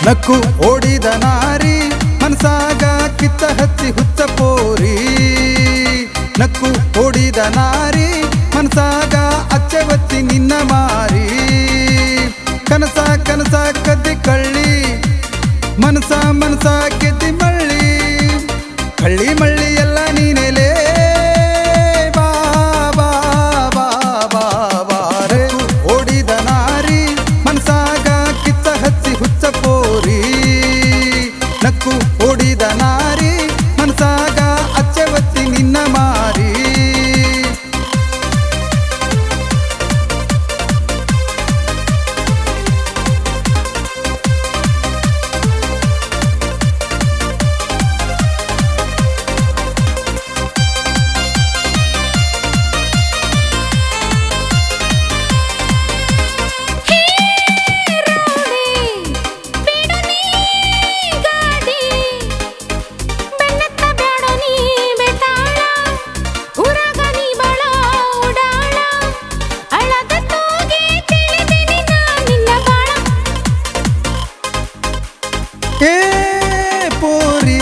ನಕ್ಕು ಓಡಿದ ನಾರಿ ಮನಸಾಗ ಕಿತ್ತ ಹಚ್ಚಿ ಹುಚ್ಚ ಪೋರಿ. ನಕ್ಕು ಓಡಿದ ನಾರಿ ಮನಸಾಗ ಅಚ್ಚೆ ಒತ್ತಿ ನಿನ್ನ ಮಾರಿ. ಕನಸ ಕನಸ ಕದ್ದಿ ಕಳ್ಳಿ ಮನಸ ಮನಸ ಗೆದ್ದಿ ಮಳ್ಳಿ. ಕಳ್ಳಿ ಮಳ್ಳಿ ಎಲ್ಲ ನೀನೆಲೆ ಬಾ ಬಾ ಬಾ ಬಾ ಬಾರೆ. ಓಡಿದ ನಾರಿ ಮನಸಾಗ ಕಿತ್ತ ಹಚ್ಚಿ ಹುಚ್ಚ ಪೋರಿ. ನಕ್ಕು ಓಡಿದ ನಾರಿ ಮನಸಾಗ ಅಚ್ಚೆ ಒತ್ತಿ ನಿನ್ನ ಮಾರಿ. ಏ ಪೋರಿ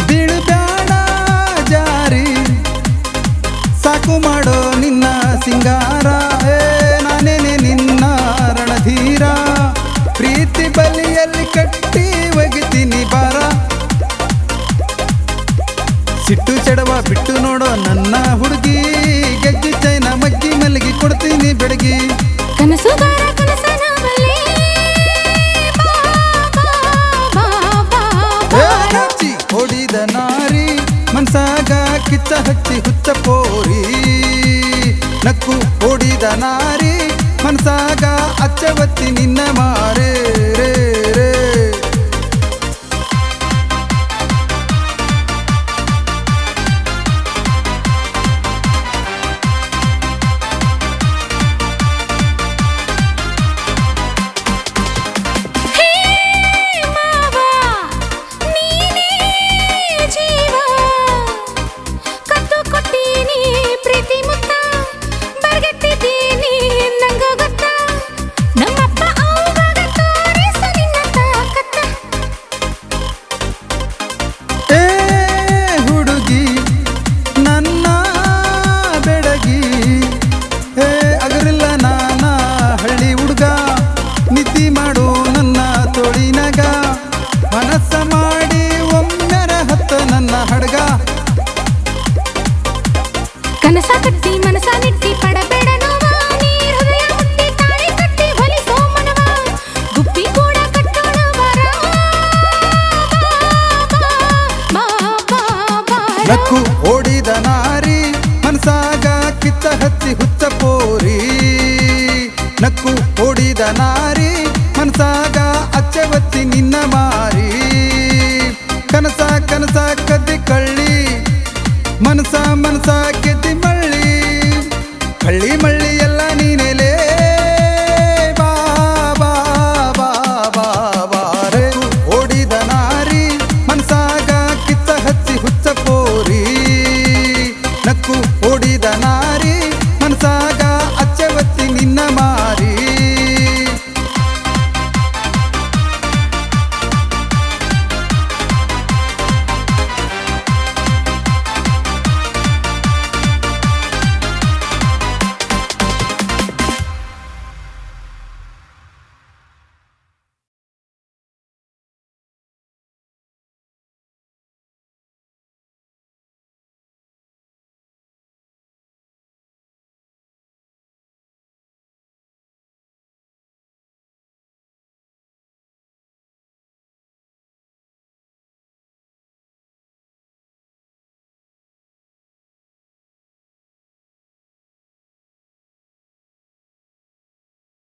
ಬೀಳು ಬ್ಯಾಡ ಜಾರಿ, ಸಾಕು ಮಾಡೋ ನಿನ್ನ ಸಿಂಗಾರ. ನಾನೇನೆ ನಿನ್ನ ರಣಧೀರ, ಪ್ರೀತಿ ಬಲಿಯಲ್ಲಿ ಕಟ್ಟಿ ಒಗಿತೀನಿ ಬಾರ. ಸಿಟ್ಟು ಚಡವ ಬಿಟ್ಟು ನೋಡೋ ನನ್ನ ಹುಡುಗಿ, ಗೆಜ್ಜಿ ಚೈನ ಮಗ್ಗಿ ಮಲ್ಲಿಗೆ ಕೊಡ್ತೀನಿ ಬೆಡಗಿ. ಕನಸುಗಾರ ಕನಸನ ಬಲ್ಲೆ ಓಡಿದ ನಾರಿ ಮನಸಾಗ ಕಿಚ್ಚ ಹಚ್ಚಿ ಹುಚ್ಚ ಪೋರಿ. ನಕ್ಕು ಓಡಿದ ನಾರಿ ಮನಸಾಗ ಅಚ್ಚೆ ಒತ್ತಿ ನಿನ್ನ ಮಾರೆ ರೇ ರೇ. ನಿದ್ದಿ ಮಾಡು ನನ್ನ ತೋಳಿನಗ, ಮನಸ್ಸ ಮಾಡಿ ಒಮ್ಮೆರ ಹತ್ತ ನನ್ನ ಹಡಗ. ಕನಸ ಕಟ್ಟಿ ಮನಸ ನೆಟ್ಟಿ ಪಡಬೇಡ ನೋವ, ನೀರ್ ಹೃದಯ ಮುಟ್ಟಿ ತಾಳಿ ಕಟ್ಟಿ ಹೊಲಿಸೋ ಮನವ. ಗುಪ್ಪಿ ಕೂಡ ಕಟ್ಟೋಣ ಬರ. ನಕ್ಕು ಓಡಿದ ನಾರಿ ಮನಸಾಗ ಕಿತ್ತ ಹಚ್ಚಿ ಹುಚ್ಚ ಪೋರಿ. ನಕ್ಕು ಓಡಿದ ನಾರಿ ಮನಸಾಗ ಅಚ್ಚೆ ಒತ್ತಿ ನಿನ್ನ ಮಾರಿ. ಕನಸ ಕನಸ ಕದ್ದಿ ಕಳ್ಳಿ ಮನಸ ಮನಸ ಗೆದ್ದಿ ಮಳ್ಳಿ. ಕಳ್ಳಿ ಮಳ್ಳಿ